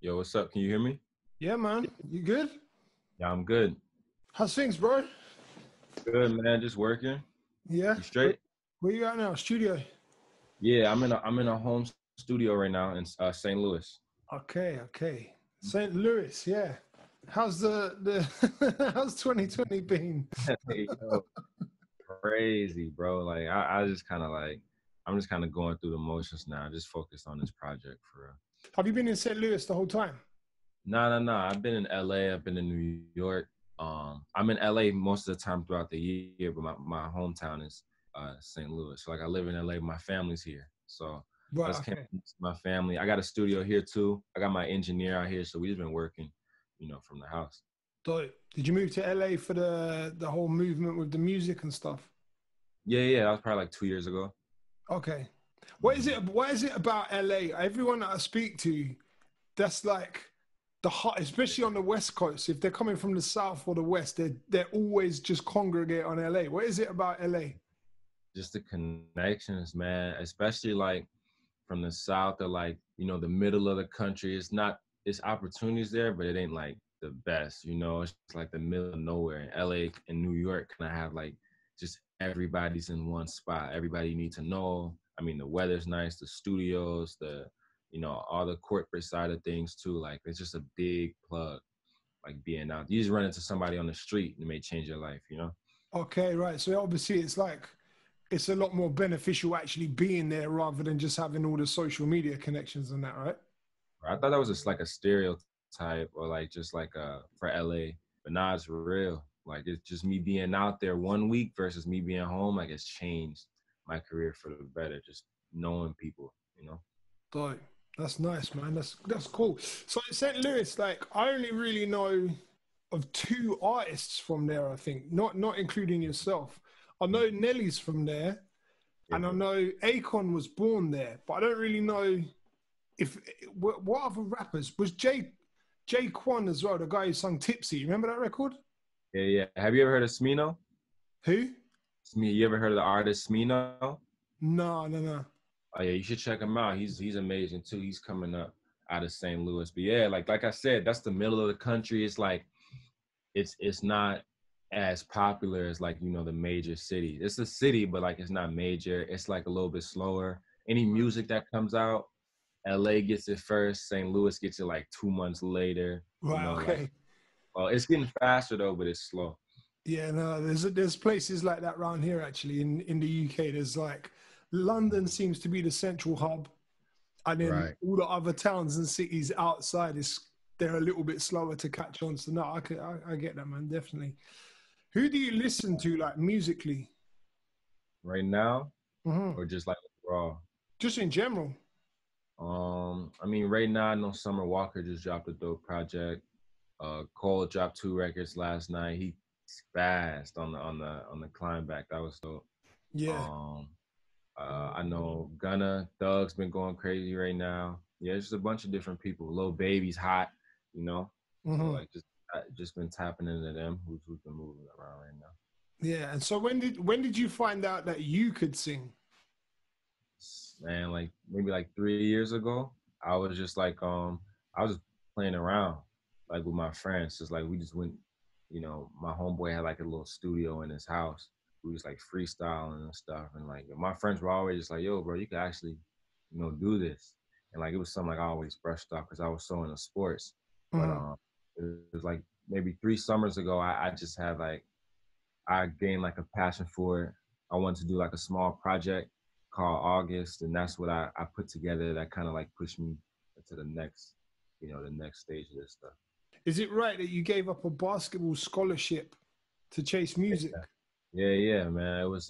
Yo, what's up? Can you hear me? Yeah, man. You good? Yeah, I'm good. How's things, bro? Good, man. Just working. Yeah. You straight? Where you at now? Studio. Yeah, I'm in a home studio right now in St. Louis. Okay. St. Louis, yeah. How's the how's 2020 been? Hey, yo, crazy, bro. Like I just kind of like I'm just kind of going through the motions now. Just focused on this project for real. Have you been in St. Louis the whole time? No. I've been in LA. I've been in New York. I'm in LA most of the time throughout the year, but my hometown is St. Louis. So like I live in LA. My family's here. So I Right, just came okay. to my family. I got a studio here too. I got my engineer out here, so we've been working, from the house. Dope. Did you move to LA for the whole movement with the music and stuff? Yeah. That was probably like 2 years ago. Okay. Mhm. What is it about LA? Everyone that I speak to, that's like the hot, especially on the West Coast. If they're coming from the South or the West, they're always just congregate on LA. What is it about LA? Just the connections, man. Especially like from the South or like the middle of the country. It's opportunities there, but it ain't like the best. It's like the middle of nowhere. In LA and New York kind of have like just everybody's in one spot. Everybody you need to know. I mean, the weather's nice, the studios, all the corporate side of things too. Like it's just a big plug. Like being out, you just run into somebody on the street and it may change your life. Okay, right. So obviously it's like it's a lot more beneficial actually being there rather than just having all the social media connections and that, right? I thought that was just like a stereotype or like just like for LA, but nah, it's real. Like it's just me being out there 1 week versus me being home. Like it's changed my career for the better. Just knowing people. So that's nice, man. That's cool. So in St. Louis, like I only really know of two artists from there, I think, not including yourself. I know Nelly's from there, Yeah. and I know Akon was born there, but I don't really know if what other rappers was Jay Quan as well, the guy who sung Tipsy. Remember that record? Yeah. Have you ever heard of Smino? Who? You ever heard of the artist Smino? No. Oh yeah, you should check him out. He's amazing too. He's coming up out of St. Louis. But yeah, like I said, that's the middle of the country. It's like it's not as popular as like the major cities. It's a city, but like it's not major. It's like a little bit slower. Any music that comes out, LA gets it first. St. Louis gets it like 2 months later. Right. Like Okay. well, it's getting faster though, but it's slow. Yeah. No. There's places like that around here actually in the UK. There's like London seems to be the central hub, and then Right. all the other towns and cities outside is they're a little bit slower to catch on. So no, I get that, man. Definitely. Who do you listen to like musically? Right now, Hmm. or just like raw. Just in general. I mean, right now I know Summer Walker just dropped a dope project. Cole dropped 2 records last night. He spazzed on the climb back. That was dope. Yeah. Um, I know Gunna Thug's been going crazy right now. Yeah, it's just a bunch of different people. Lil Baby's hot. So Hmm. like just been tapping into them who's been moving around right now. Yeah. And so when did you find out that you could sing? Man, like maybe like 3 years ago, I was just like I was just playing around like with my friends. Just like we just went, my homeboy had like a little studio in his house. We was like freestyling and stuff. And like my friends were always just like, yo, bro, you could actually, do this. And like it was something like I always brushed off because I was so into sports. But Hmm. it was like maybe 3 summers ago, I just had like I gained like a passion for it. I wanted to do like a small project called August, and that's what I put together that kind of like pushed me to the next stage of this stuff. Is it right that you gave up a basketball scholarship to chase music? Yeah, man. There was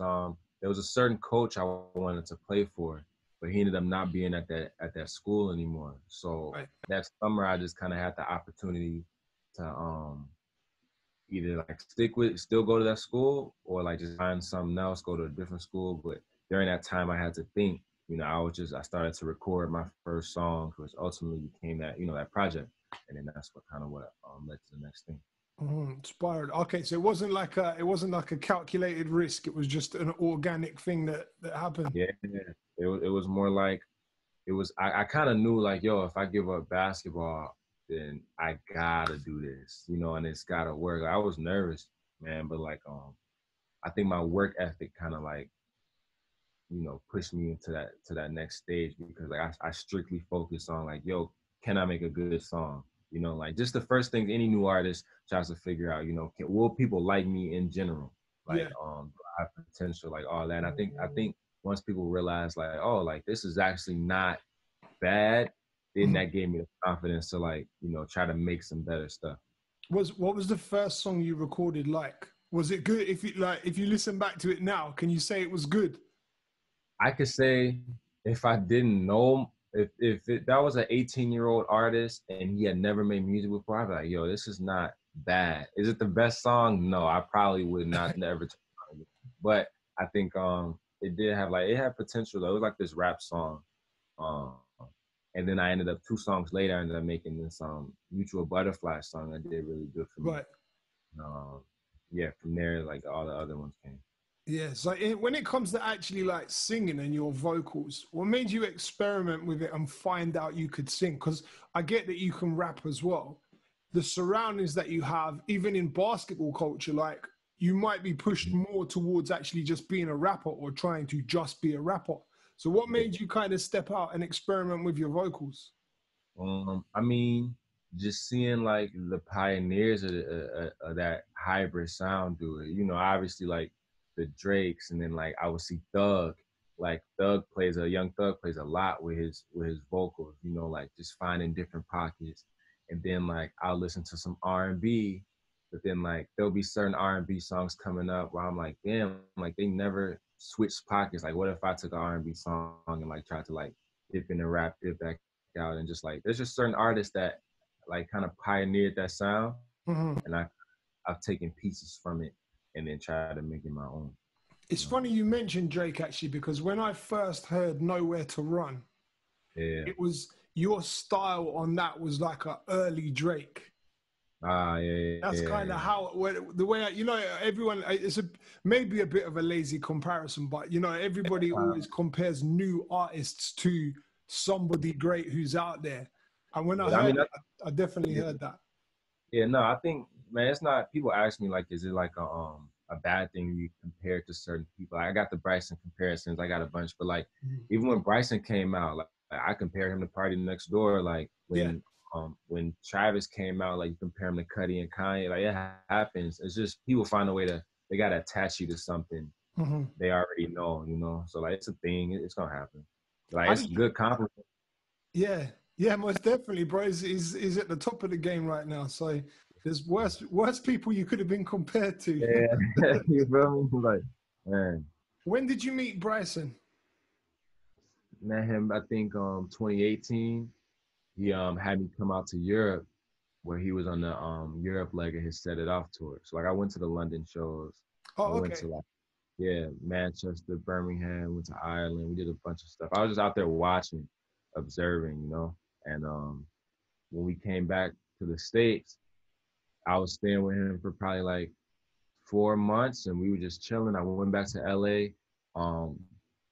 a certain coach I wanted to play for, but he ended up not being at that school anymore. So Right. that summer I just kind of had the opportunity to either like still go to that school or like just find something else, go to a different school. But during that time I had to think, I started to record my first songs, which ultimately became that project. And then that's what kind of what led to the next thing. Inspired. Okay, so it wasn't like a calculated risk. It was just an organic thing that happened. Yeah. It was more like I kind of knew like, yo, if I give up basketball, then I gotta do this, you know, and it's gotta work. I was nervous, man, but like I think my work ethic kind of like, you know, pushed me into that next stage because like I strictly focus on like, yo, can I make a good song? You know, like just the first thing any new artist tries to figure out, you know, will people like me in general? Like Yeah. I have potential, like all that. And I think once people realize like, oh, like this is actually not bad, then Mhm. that gave me the confidence to like, you know, try to make some better stuff. What was the first song you recorded like? Was it good? If you listen back to it now, can you say it was good? I could say if I didn't know that was an 18-year-old artist and he had never made music before, I'd be like, yo, this is not bad. Is it the best song? No, I probably would not never. But I think it did have like it had potential though. It was like this rap song. Um and then I ended up 2 songs later, I ended up making this Mutual Butterfly song that did really good for me. Right. Um yeah, from there like all the other ones came. Yeah. So when it comes to actually like singing and your vocals, what made you experiment with it and find out you could sing? Because I get that you can rap as well. The surroundings that you have, even in basketball culture, like you might be pushed more towards actually just being a rapper or trying to just be a rapper. So what made you kind of step out and experiment with your vocals? I mean, just seeing like the pioneers of that hybrid sound do it. You know, obviously like the Drakes, and then like I would see Thug. Like Young Thug plays a lot with his vocals. You know, like just finding different pockets, and then like I'll listen to some R&B, but then like there'll be certain R&B songs coming up where I'm like, damn, like they never switched pockets. Like, what if I took an R&B song and like tried to like dip in the rap, dip back out, and just like there's just certain artists that like kind of pioneered that sound, Mhm. and I've taken pieces from it and then tried to make it my own. It's You know? funny you mentioned Drake actually, because when I first heard Nowhere to Run, Yeah. it was your style on that was like a early Drake. Ah, yeah, That's yeah, kind of yeah. how the way you know everyone. It's maybe a bit of a lazy comparison, but you know everybody always compares new artists to somebody great who's out there. And when I I heard mean, it, I definitely heard that. yeah, no, I think, man, it's not. People ask me like, is it like a bad thing you compare to certain people? I got the Bryson comparisons. I got a bunch, but like Mhm. even when Bryson came out, like I compared him to Party Next Door. Like Yeah, when Travis came out, like you compare him to Cudi and Kanye. Like it happens. It's just people find a way to they gotta attach you to something hmm. they already know. You know, so like it's a thing. It's gonna happen. Like How it's did a you? good compliment. Yeah, yeah, most definitely, bro. Is at the top of the game right now. So there's worse people you could have been compared to. Yeah, you feel me? Like, man. When did you meet Bryson? Met him, I think 2018. He had me come out to Europe where he was on the Europe leg of his Set It Off tour. So like I went to the London shows. I Oh, went okay. to like Manchester, Birmingham, went to Ireland. We did a bunch of stuff. I was just out there watching, observing, you know. And when we came back to the States, I was staying with him for probably like 4 months, and we were just chilling. I went back to LA. Um,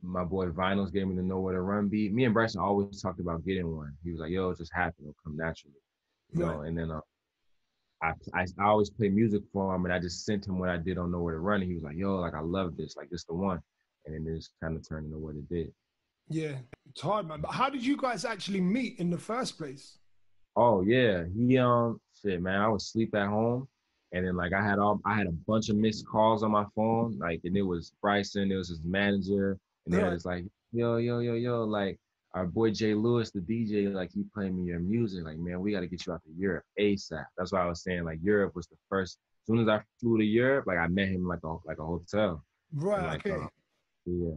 my boy Vinyls gave me the Know Where to Run beat. Me and Bryson always talked about getting one. He was like, "Yo, it just happened. It'll come naturally," you Right. know. And then I always play music for him, and I just sent him what I did on Know Where to Run. And he was like, "Yo, like I love this. Like this the one." And then it just kind of turned into what it did. Yeah, it's hard, man. But how did you guys actually meet in the first place? Oh yeah, he shit, man. I would sleep at home, and then like I had a bunch of missed calls on my phone, like, and it was Bryson, it was his manager, and they were Right. just like, yo, like our boy Jay Lewis, the DJ, like he playing me your music, like man, we got to get you out to Europe ASAP. That's why I was saying like Europe was the first. As soon as I flew to Europe, like I met him like a hotel, and Right. like Okay. yeah,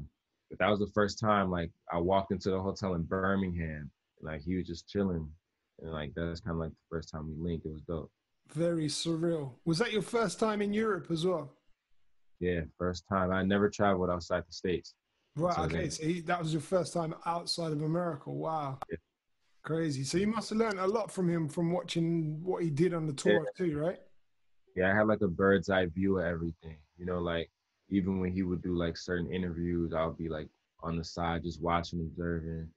but that was the first time like I walked into the hotel in Birmingham, and like he was just chilling. And like that's kind of like the first time we linked. It was dope. Very surreal. Was that your first time in Europe as well? Yeah, first time. I never traveled outside the states Right. until Okay. then. So that was your first time outside of America. Wow. Yeah, Crazy. So you must have learned a lot from him from watching what he did on the yeah, tour too, right? yeah. I had like a bird's eye view of everything. You know, like even when he would do like certain interviews, I would be like on the side just watching, observing.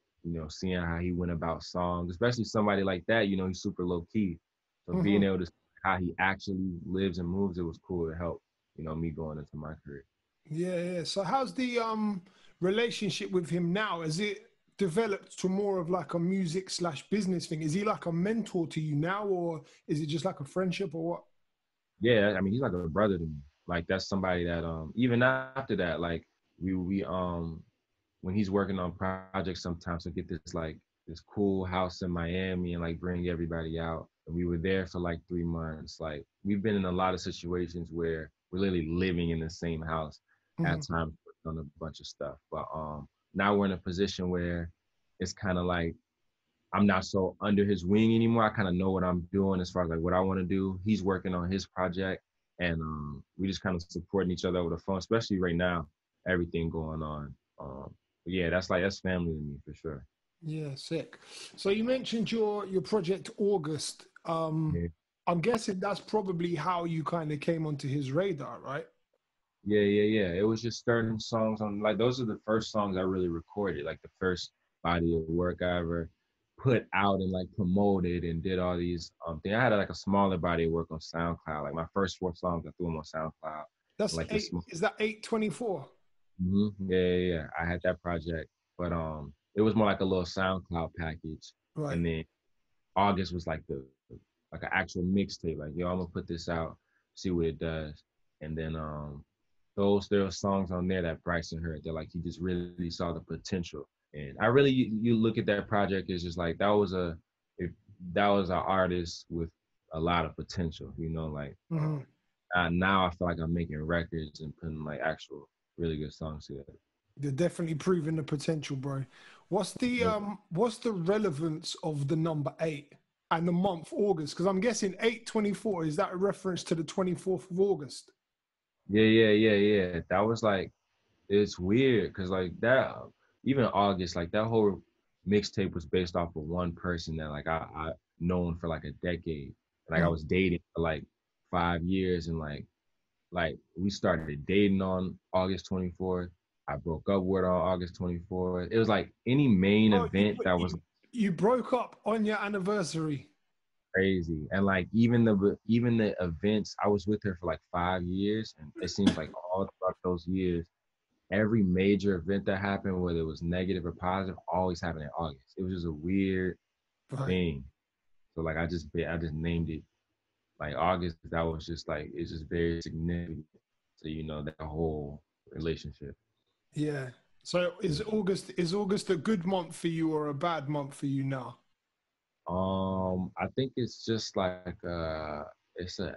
seeing how he went about songs, especially somebody like that, he's super low key. So being Hmm. able to see how he actually lives and moves, it was cool to help, me going into my career. Yeah, yeah. So how's the relationship with him now? Has it developed to more of like a music slash business thing? Is he like a mentor to you now, or is it just like a friendship, or what? Yeah, I mean, he's like a brother to me. Like that's somebody that even after that, like we when he's working on projects sometimes he'll get this cool house in Miami and like bring everybody out. And we were there for like 3 months. Like we've been in a lot of situations where we're literally living in the same house at Hmm. times on a bunch of stuff. But now we're in a position where it's kind of like I'm not so under his wing anymore. I kind of know what I'm doing as far as like what I want to do. He's working on his project, and we just kind of supporting each other over the phone, especially right now, everything going on. But yeah, that's family to me for sure. Yeah, sick. So you mentioned your project August. Yeah, I'm guessing that's probably how you kind of came onto his radar, right? yeah. It was just certain songs on like those are the first songs I really recorded, like the first body of work I ever put out and like promoted and did all these things. I had like a smaller body of work on SoundCloud. Like my first 4 songs I threw them on SoundCloud. That's Like this eight. Is that 824? Yeah. I had that project, but it was more like a little SoundCloud package, Right. and then August was like the like an actual mixtape. Like, yo, I'm gonna put this out, see what it does, and then there were songs on there that Bryson heard that like he just really saw the potential, and I really you look at that project as just like if that was an artist with a lot of potential, like Hmm. now I feel like I'm making records and putting like actual really good songs together. You're definitely proving the potential, bro. What's the relevance of the number eight and the month August? Because I'm guessing 824, is that a reference to the 24th of August? Yeah. That was like it's weird because like that even August like that whole mixtape was based off of one person that like I known for like a decade. Like I Mhm. was dating for like 5 years and like we started dating on August 24th. I broke up with her on August 24th. It was like any main Oh, event that was you broke up on your anniversary. crazy. And like even the events, I was with her for like 5 years, and it seems like all throughout those years, every major event that happened, whether it was negative or positive, always happened in August. It was just a weird Right. thing. So like I just named it like August. That was just like it's just very significant to that whole relationship. Yeah. So is August a good month for you or a bad month for you now? I think it's just like it's a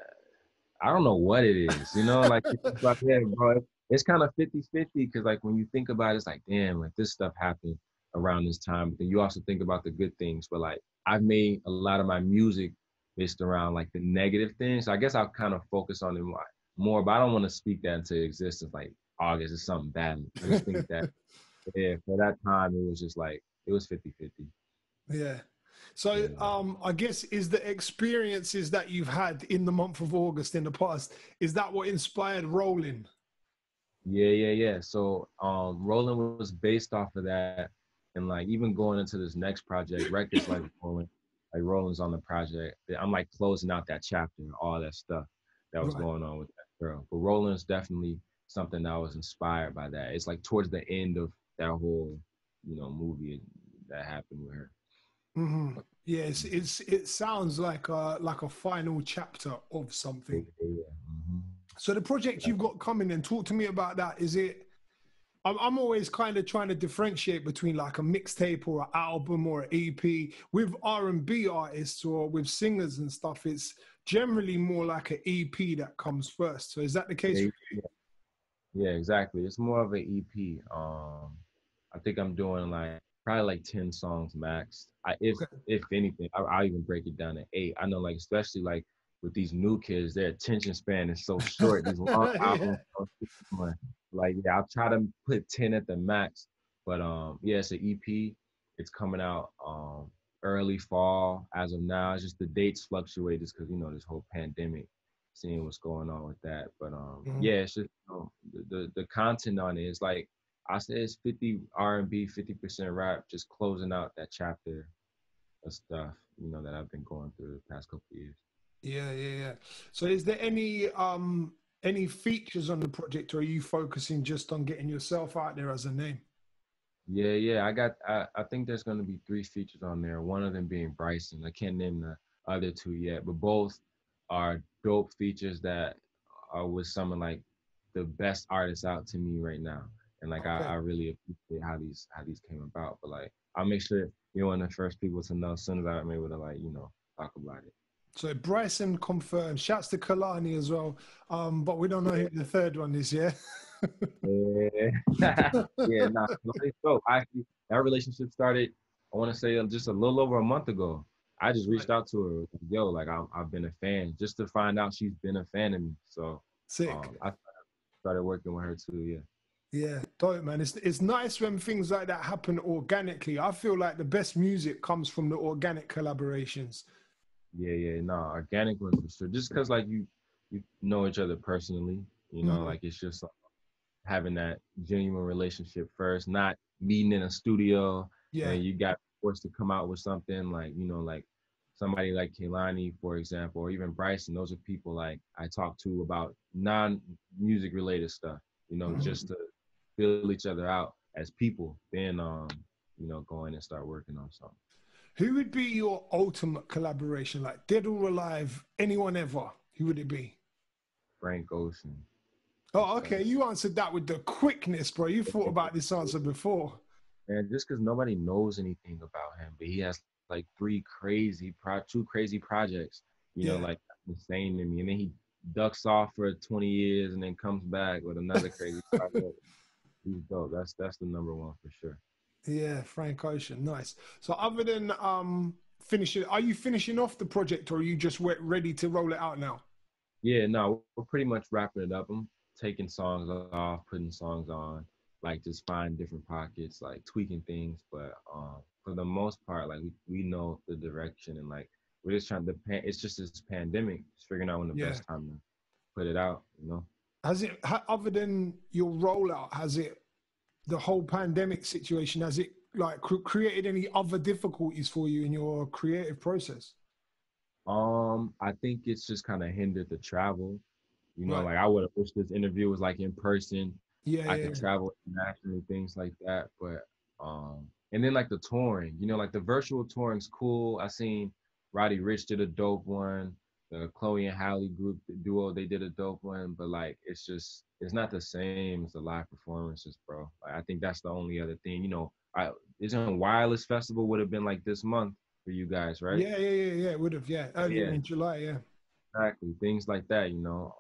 I don't know what it is, like it's just like yeah, bro. It's kind of 50-50 because like when you think about it, it's like damn, like this stuff happened around this time. But then you also think about the good things. But like I've made a lot of my music based around like the negative things. So I guess I'll kind of focus on it more, but I don't want to speak that into existence. Like August is something bad. I just think that yeah, for that time it was just like it was 50-50. Yeah. So Yeah. I guess is the experiences that you've had in the month of August in the past, is that what inspired Rollin? Yeah. So Rollin was based off of that. And like even going into this next project, records like Rollin's on the project. I'm like closing out that chapter and all that stuff that was Right. going on with that girl. But Rollin's definitely something that was inspired by that. It's like towards the end of that whole, movie that happened with her. Hmm. Yeah, it sounds like a final chapter of Yeah, something. yeah. So the project Mhm. you've got coming in, talk to me about that. Is it? I'm always kind of trying to differentiate between like a mixtape or an album or an EP. With R&B artists or with singers and stuff, it's generally more like an EP that comes first. So is that the case Yeah, with you? yeah, exactly. It's more of an EP. I think I'm doing like probably like 10 songs max. Okay. If anything, I'll even break it down to 8. I know like especially like with these new kids, their attention span is so short. These long Yeah. albums, like yeah, I'll try to put 10 at the max. But yeah, it's an EP. It's coming out early fall as of now. It's just the dates fluctuate just because this whole pandemic, seeing what's going on with that. But Mhm. yeah, it's just the content on it is like I say it's 50 R&B, 50% rap, just closing out that chapter of stuff, you know, that I've been going through the past couple of years. Yeah, yeah, yeah. So is there any features on the project, or are you focusing just on getting yourself out there as a name? Yeah, yeah. I think there's gonna be 3 features on there. One of them being Bryson. I can't name the other 2 yet, but both are dope features that are with some of like the best artists out to me right now. And like Okay. I really appreciate how these came about. But like I'll make sure you're one of the first people to know as soon as I'm able to like, you know, talk about it. So Bryson confirmed. Shouts to Kalani as well. But we don't know who the third one is, yeah? Yeah. Yeah, nah. So actually that relationship started, I want to say just a little over a month ago. I just Right. reached out to her, yo, like I've been a fan, just to find out she's been a fan of me. So Sick. I started working with her too. Yeah. Yeah, dope, man. It's nice when things like that happen organically. I feel like the best music comes from the organic collaborations. Yeah, yeah, no, organic ones for sure. Just because like you know each other personally, you know, Mhm. like it's just having that genuine relationship first, not meeting in a studio Yeah, and you got forced to come out with something like, you know, like somebody like Kaylani, for example, or even Bryson. Those are people like I talk to about non-music related stuff, you know, just mhm. to feel each other out as people. Then, you know, go in and start working on something. Who would be your ultimate collaboration? Like dead or alive, anyone ever? Who would it be? Frank Ocean. For Oh, sure. okay. You answered that with the quickness, bro. You thought about this answer before. And just because nobody knows anything about him, but he has like 2 crazy projects, you know, Yeah. like insane to me. And then he ducks off for 20 years and then comes back with another crazy project. He's dope. That's the number one for sure. Yeah, Frank Ocean. Nice. So other than finishing, are you finishing off the project or are you just ready to roll it out now? Yeah, no, we're pretty much wrapping it up. I'm taking songs off, putting songs on, like just find different pockets, like tweaking things. But for the most part, like we know the direction and like we're just trying to it's just this pandemic, just figuring out when the Yeah. best time to put it out, you know? Has it, other than your rollout, has it, the whole pandemic situation, has it like created any other difficulties for you in your creative process? I think it's just kind of hindered the travel. You know, Right. like I would have wished this interview was like in person. Yeah, I yeah, could yeah. travel internationally, things like that. But and then like the touring, you know, like the virtual touring's cool. I seen Roddy Rich did a dope one. The Chloe and Halle group the duo, they did a dope one. But like it's not the same as the live performances, bro. Like, I think that's the only other thing. You know, isn't Wireless Festival would have been like this month for you guys, right? Yeah, yeah, yeah, yeah. It would have, yeah. Earlier Yeah, in July, yeah. exactly. Things like that, you know.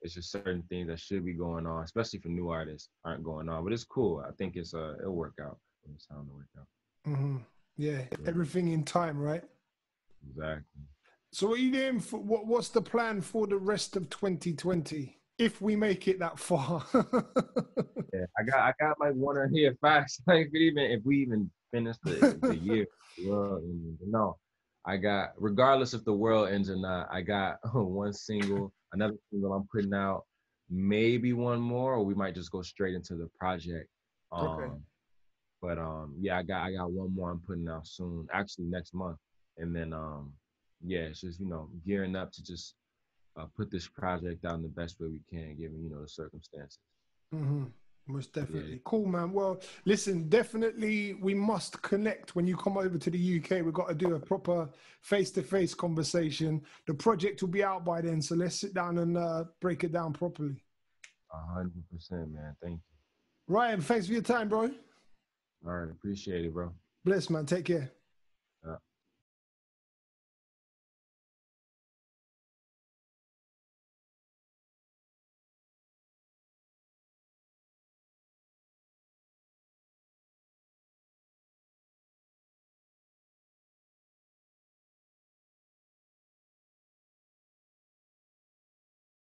It's just certain things that should be going on, especially for new artists, aren't going on. But it's cool. I think it'll work out. It's time to work out. Hmm. Yeah. Yeah, Everything in time, right? exactly. So what are you doing for what's the plan for the rest of 2020? If we make it that far. Yeah, I got like one or here facts. Like if we even finish the year, well, no, I got regardless if the world ends or not, I got one single, another single I'm putting out, maybe one more, or we might just go straight into the project. Okay. Um, But yeah, I got one more I'm putting out soon, actually next month, and then yeah, it's just gearing up to just put this project out in the best way we can, given the circumstances. Hmm. Most Yeah, definitely. Cool, man. Well, listen, definitely we must connect when you come over to the UK. We've got to do a proper face-to-face conversation. The project will be out by then, so let's sit down and break it down properly. 100%, man. Thank Ryan, thanks for your time, bro. you. All right, appreciate it, bro. Bless, man. Take care. Uh,